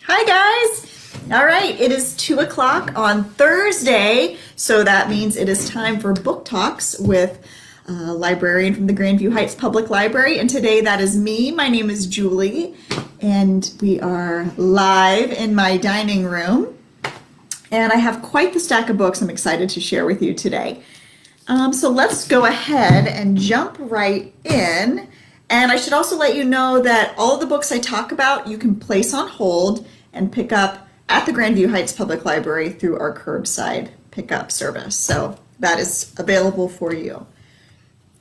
Hi guys! All right, it is 2 o'clock on Thursday, so that means it is time for Book Talks with a librarian from the Grandview Heights Public Library, and today that is me. My name is Julie, and we are live in my dining room, and I have quite the stack of books I'm excited to share with you today. So let's go ahead and jump right in. And I should also let you know that all of the books I talk about you can place on hold and pick up at the Grandview Heights Public Library through our curbside pickup service. So that is available for you.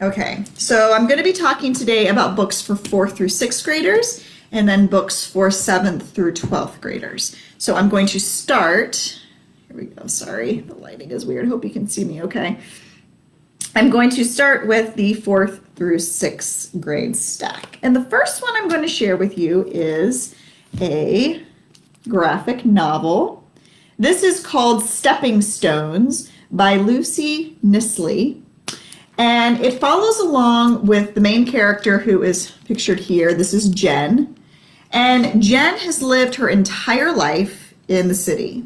Okay, so I'm going to be talking today about books for 4th through 6th graders and then books for 7th through 12th graders. So I'm going to start, here we go, sorry, the lighting is weird, hope you can see me okay. I'm going to start with the 4th through 6th grade stack. And the first one I'm going to share with you is a graphic novel. This is called Stepping Stones by Lucy Nisley. And it follows along with the main character who is pictured here. This is Jen. And Jen has lived her entire life in the city.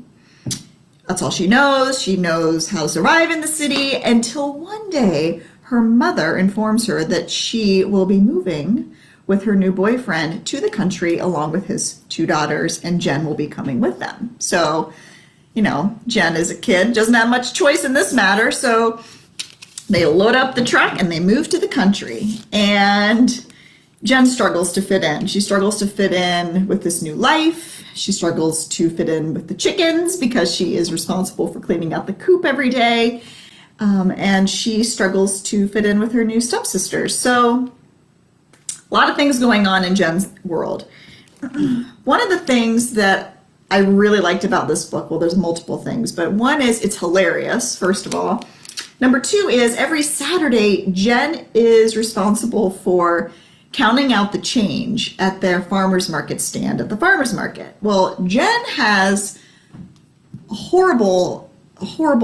That's all she knows. She knows how to survive in the city until one day her mother informs her that she will be moving with her new boyfriend to the country along with his 2 daughters, and Jen will be coming with them. So, you know, Jen is a kid, doesn't have much choice in this matter, so they load up the truck and they move to the country. And Jen struggles to fit in. She struggles to fit in with this new life. She struggles to fit in with the chickens because she is responsible for cleaning out the coop every day. And she struggles to fit in with her new stepsisters. So a lot of things going on in Jen's world. One of the things that I really liked about this book, well, there's multiple things, but one is it's hilarious, first of all. Number 2 is every Saturday, Jen is responsible for counting out the change at their farmer's market stand at the farmer's market. Well, Jen has a horrible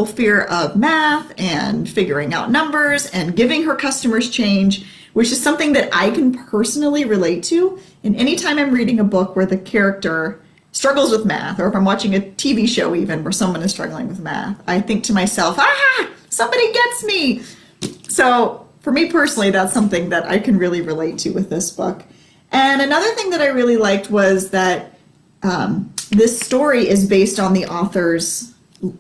fear of math and figuring out numbers and giving her customers change, which is something that I can personally relate to. And anytime I'm reading a book where the character struggles with math, or if I'm watching a TV show even where someone is struggling with math, I think to myself, somebody gets me. So for me personally, that's something that I can really relate to with this book. And another thing that I really liked was that this story is based on the author's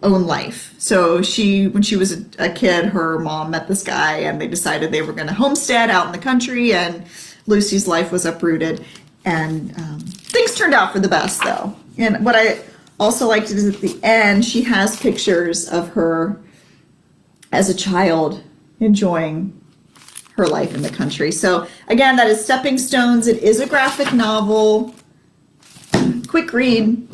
own life. So when she was a kid, her mom met this guy and they decided they were going to homestead out in the country, and Lucy's life was uprooted. And things turned out for the best though. And what I also liked is at the end, she has pictures of her as a child enjoying her life in the country. So again, that is Stepping Stones. It is a graphic novel. Quick read.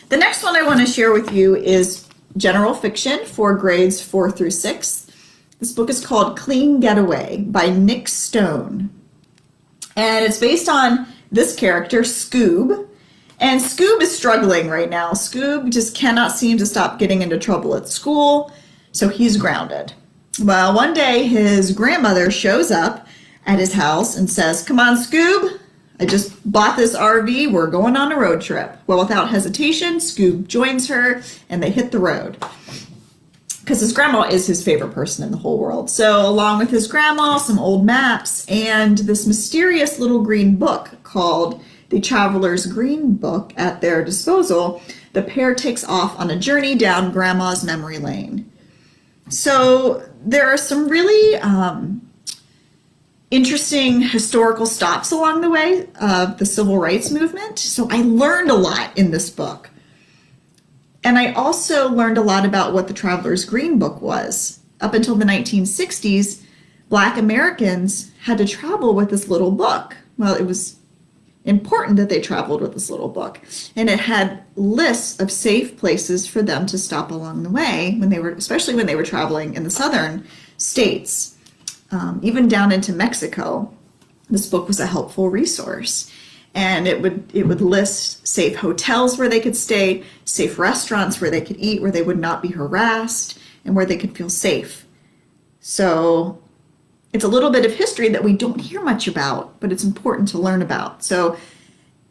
The next one I want to share with you is general fiction for grades 4 through 6. This book is called Clean Getaway by Nick Stone. And it's based on this character, Scoob. And Scoob is struggling right now. Scoob just cannot seem to stop getting into trouble at school, so he's grounded. Well, one day his grandmother shows up at his house and says, "Come on, Scoob, I just bought this RV, we're going on a road trip." Well, without hesitation, Scoob joins her and they hit the road because his grandma is his favorite person in the whole world. So along with his grandma, some old maps, and this mysterious little green book called The Traveler's Green Book at their disposal, the pair takes off on a journey down Grandma's memory lane. So there are some really interesting historical stops along the way of the civil rights movement. So I learned a lot in this book. And I also learned a lot about what the Traveler's Green Book was. Up until the 1960s, Black Americans had to travel with this little book. Well, it was important that they traveled with this little book, and it had lists of safe places for them to stop along the way especially when they were traveling in the southern states, even down into Mexico. This book was a helpful resource, and it would list safe hotels where they could stay, safe restaurants where they could eat, where they would not be harassed, and where they could feel safe. So it's a little bit of history that we don't hear much about, but it's important to learn about. So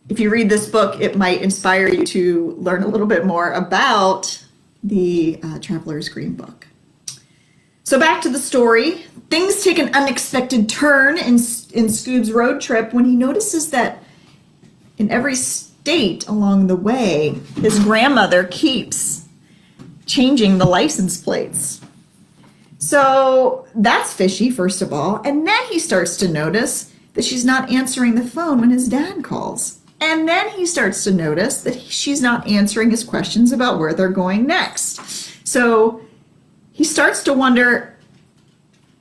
if you read this book, it might inspire you to learn a little bit more about the Traveler's Green Book. So back to the story. Things take an unexpected turn in Scoob's road trip when he notices that in every state along the way, his grandmother keeps changing the license plates. So that's fishy, first of all. And then he starts to notice that she's not answering the phone when his dad calls. And then he starts to notice that she's not answering his questions about where they're going next. So he starts to wonder,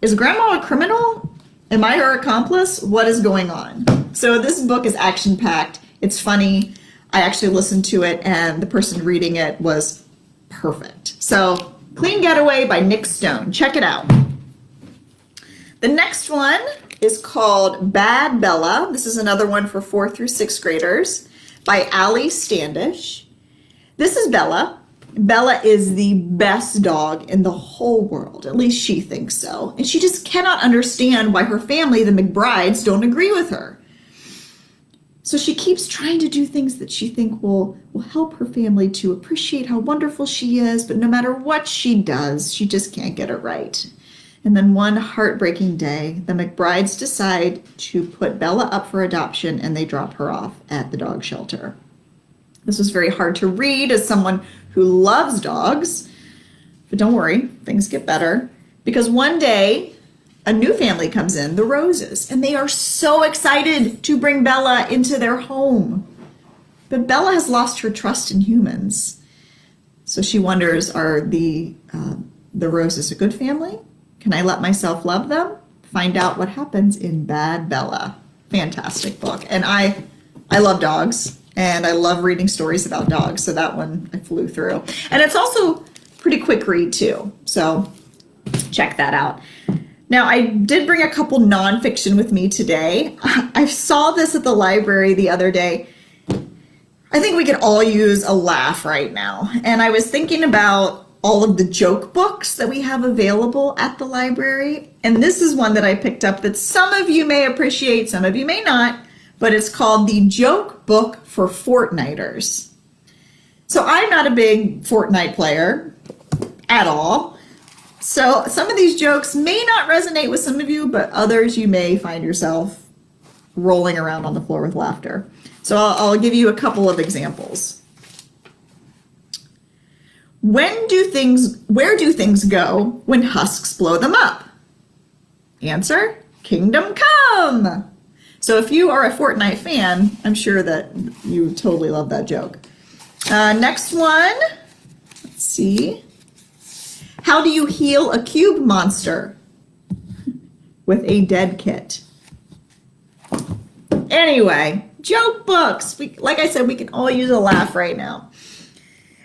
is Grandma a criminal? Am I her accomplice? What is going on? So this book is action-packed. It's funny. I actually listened to it, and the person reading it was perfect. So Clean Getaway by Nick Stone. Check it out. The next one is called Bad Bella. This is another one for 4th through 6th graders by Allie Standish. This is Bella. Bella is the best dog in the whole world. At least she thinks so. And she just cannot understand why her family, the McBrides, don't agree with her. So she keeps trying to do things that she thinks will help her family to appreciate how wonderful she is, but no matter what she does, she just can't get it right. And then one heartbreaking day, the McBrides decide to put Bella up for adoption, and they drop her off at the dog shelter. This was very hard to read as someone who loves dogs, but don't worry, things get better, because one day a new family comes in, the Roses, and they are so excited to bring Bella into their home. But Bella has lost her trust in humans. So she wonders, are the Roses a good family? Can I let myself love them? Find out what happens in Bad Bella. Fantastic book. And I love dogs, and I love reading stories about dogs, so that one I flew through. And it's also pretty quick read too, so check that out. Now, I did bring a couple nonfiction with me today. I saw this at the library the other day. I think we could all use a laugh right now. And I was thinking about all of the joke books that we have available at the library. And this is one that I picked up that some of you may appreciate, some of you may not, but it's called The Joke Book for Fortnighters. So I'm not a big Fortnite player at all. So some of these jokes may not resonate with some of you, but others you may find yourself rolling around on the floor with laughter. So I'll give you a couple of examples. Where do things go when husks blow them up? Answer, Kingdom Come. So if you are a Fortnite fan, I'm sure that you totally love that joke. Next one, let's see. How do you heal a cube monster? With a dead kit. Anyway, joke books. Like I said, we can all use a laugh right now.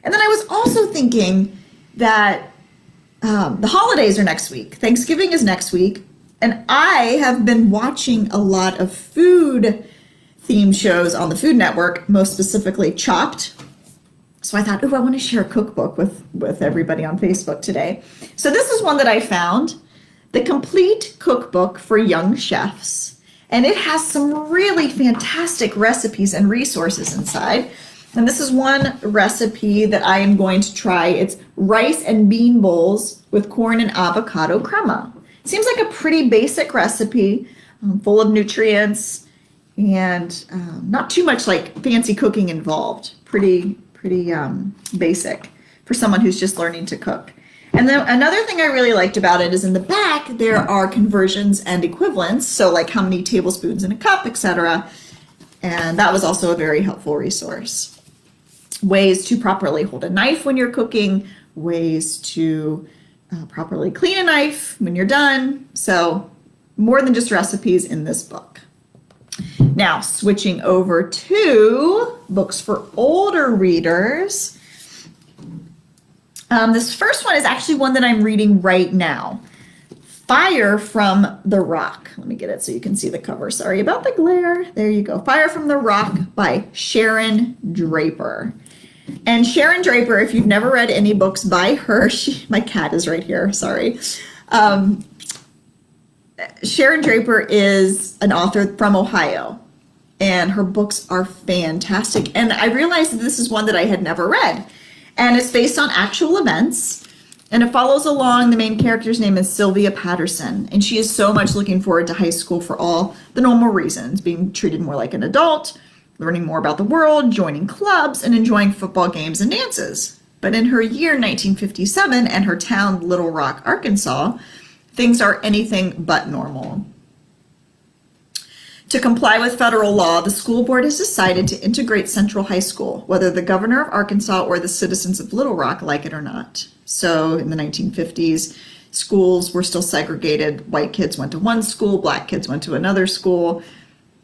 And then I was also thinking that the holidays are next week. Thanksgiving is next week. And I have been watching a lot of food theme shows on the Food Network, most specifically Chopped. So I thought, I want to share a cookbook with everybody on Facebook today. So this is one that I found, The Complete Cookbook for Young Chefs. And it has some really fantastic recipes and resources inside. And this is one recipe that I am going to try. It's rice and bean bowls with corn and avocado crema. Seems like a pretty basic recipe, full of nutrients and not too much like fancy cooking involved. Pretty basic for someone who's just learning to cook. And then another thing I really liked about it is in the back there are conversions and equivalents, so like how many tablespoons in a cup, etc. And that was also a very helpful resource. Ways to properly hold a knife when you're cooking, ways to properly clean a knife when you're done. So more than just recipes in this book. Now, switching over to books for older readers. This first one is actually one that I'm reading right now. Fire from the Rock. Let me get it so you can see the cover. Sorry about the glare. There you go. Fire from the Rock by Sharon Draper. And Sharon Draper, if you've never read any books by her, my cat is right here, sorry. Sharon Draper is an author from Ohio. and her books are fantastic. And I realized that this is one that I had never read. And it's based on actual events. And it follows along. The main character's name is Sylvia Patterson. And she is so much looking forward to high school for all the normal reasons, being treated more like an adult, learning more about the world, joining clubs, and enjoying football games and dances. But in her year 1957 and her town, Little Rock, Arkansas, things are anything but normal. To comply with federal law, the school board has decided to integrate Central High School, whether the governor of Arkansas or the citizens of Little Rock like it or not. So in the 1950s, schools were still segregated. White kids went to one school, black kids went to another school,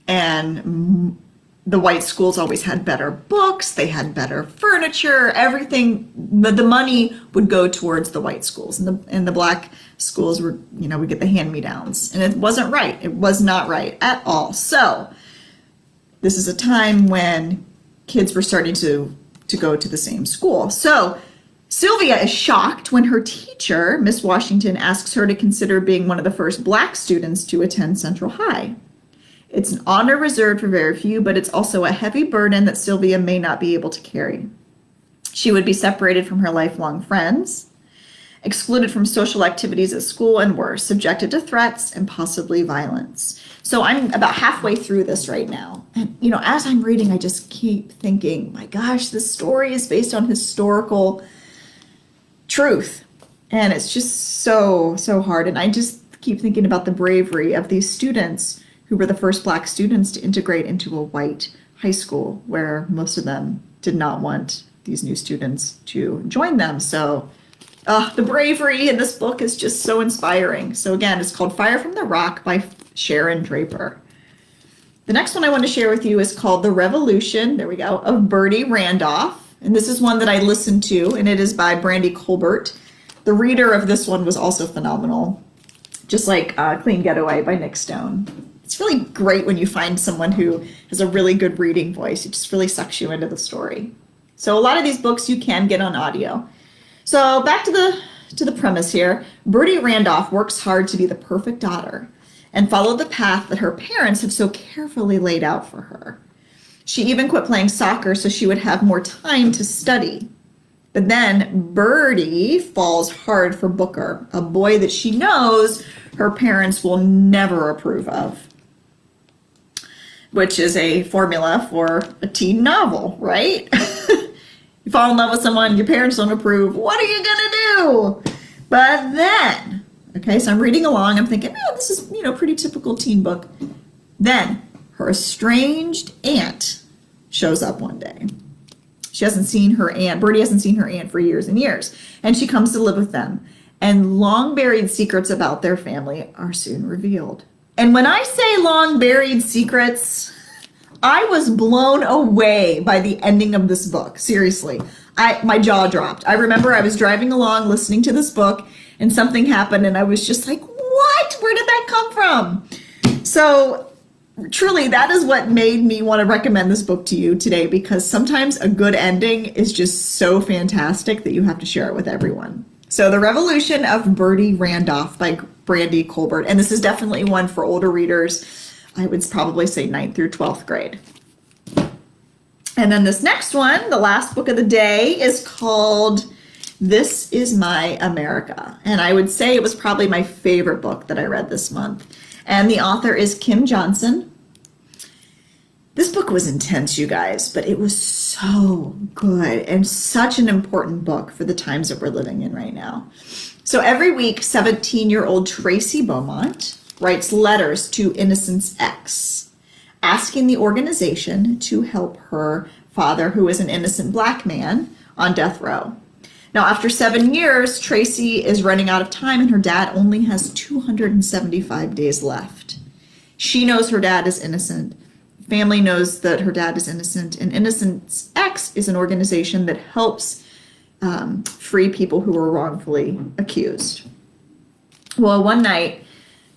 and the white schools always had better books, they had better furniture, everything, the money would go towards the white schools, and the black schools were, we get the hand-me-downs, and it wasn't right. It was not right at all. So this is a time when kids were starting to go to the same school. So Sylvia is shocked when her teacher, Miss Washington, asks her to consider being one of the first black students to attend Central High. It's an honor reserved for very few, but it's also a heavy burden that Sylvia may not be able to carry. She would be separated from her lifelong friends, excluded from social activities at school, and worse, subjected to threats and possibly violence. So I'm about halfway through this right now. And, as I'm reading, I just keep thinking, my gosh, this story is based on historical truth. And it's just so hard. And I just keep thinking about the bravery of these students who were the first black students to integrate into a white high school where most of them did not want these new students to join them. So the bravery in this book is just so inspiring. So again, it's called Fire from the Rock by Sharon Draper. The next one I want to share with you is called The Revolution, there we go, of Bertie Randolph. And this is one that I listened to, and it is by Brandy Colbert. The reader of this one was also phenomenal, just like Clean Getaway by Nick Stone. It's really great when you find someone who has a really good reading voice. It just really sucks you into the story. So a lot of these books you can get on audio. So back to the premise here. Bertie Randolph works hard to be the perfect daughter and follow the path that her parents have so carefully laid out for her. She even quit playing soccer so she would have more time to study. But then Bertie falls hard for Booker, a boy that she knows her parents will never approve of, which is a formula for a teen novel, right? You fall in love with someone, your parents don't approve, what are you gonna do? But then, okay, so I'm reading along, I'm thinking, this is, pretty typical teen book. Then her estranged aunt shows up one day. She hasn't seen her aunt, Bertie hasn't seen her aunt for years and years, and she comes to live with them. And long buried secrets about their family are soon revealed. And when I say long buried secrets, I was blown away by the ending of this book. Seriously, my jaw dropped. I remember I was driving along listening to this book and something happened and I was just like, what? Where did that come from? So truly, that is what made me want to recommend this book to you today, because sometimes a good ending is just so fantastic that you have to share it with everyone. So The Revolution of Bertie Randolph by Brandy Colbert. And this is definitely one for older readers. I would probably say 9th through 12th grade. And then this next one, the last book of the day, is called This Is My America. And I would say it was probably my favorite book that I read this month. And the author is Kim Johnson. This book was intense, you guys, but it was so good and such an important book for the times that we're living in right now. So every week, 17-year-old Tracy Beaumont writes letters to Innocent's ex, asking the organization to help her father, who is an innocent black man, on death row. Now, after 7 years, Tracy is running out of time and her dad only has 275 days left. She knows her dad is innocent. Family knows that her dad is innocent, and Innocent's X is an organization that helps free people who are wrongfully accused. Well, one night,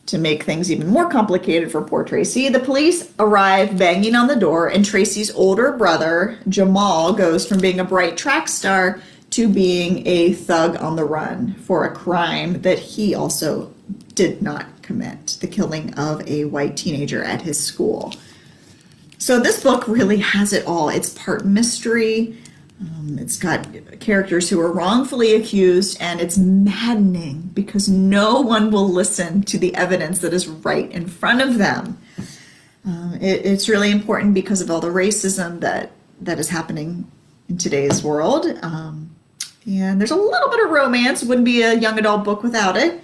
to make things even more complicated for poor Tracy, the police arrive banging on the door, and Tracy's older brother, Jamal, goes from being a bright track star to being a thug on the run for a crime that he also did not commit, the killing of a white teenager at his school. So this book really has it all. It's part mystery. It's got characters who are wrongfully accused, and it's maddening because no one will listen to the evidence that is right in front of them. It's really important because of all the racism that is happening in today's world. And there's a little bit of romance. Wouldn't be a young adult book without it.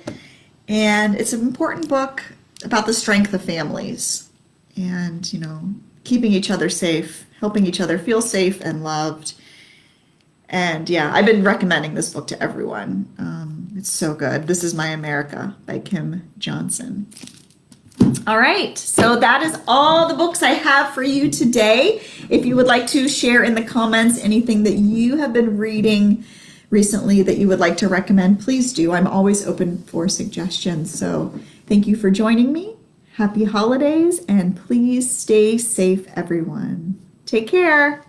And it's an important book about the strength of families and, keeping each other safe, helping each other feel safe and loved. And yeah, I've been recommending this book to everyone. It's so good. This is My America by Kim Johnson. All right, so that is all the books I have for you today. If you would like to share in the comments anything that you have been reading recently that you would like to recommend, please do. I'm always open for suggestions. So thank you for joining me. Happy holidays, and please stay safe, everyone. Take care.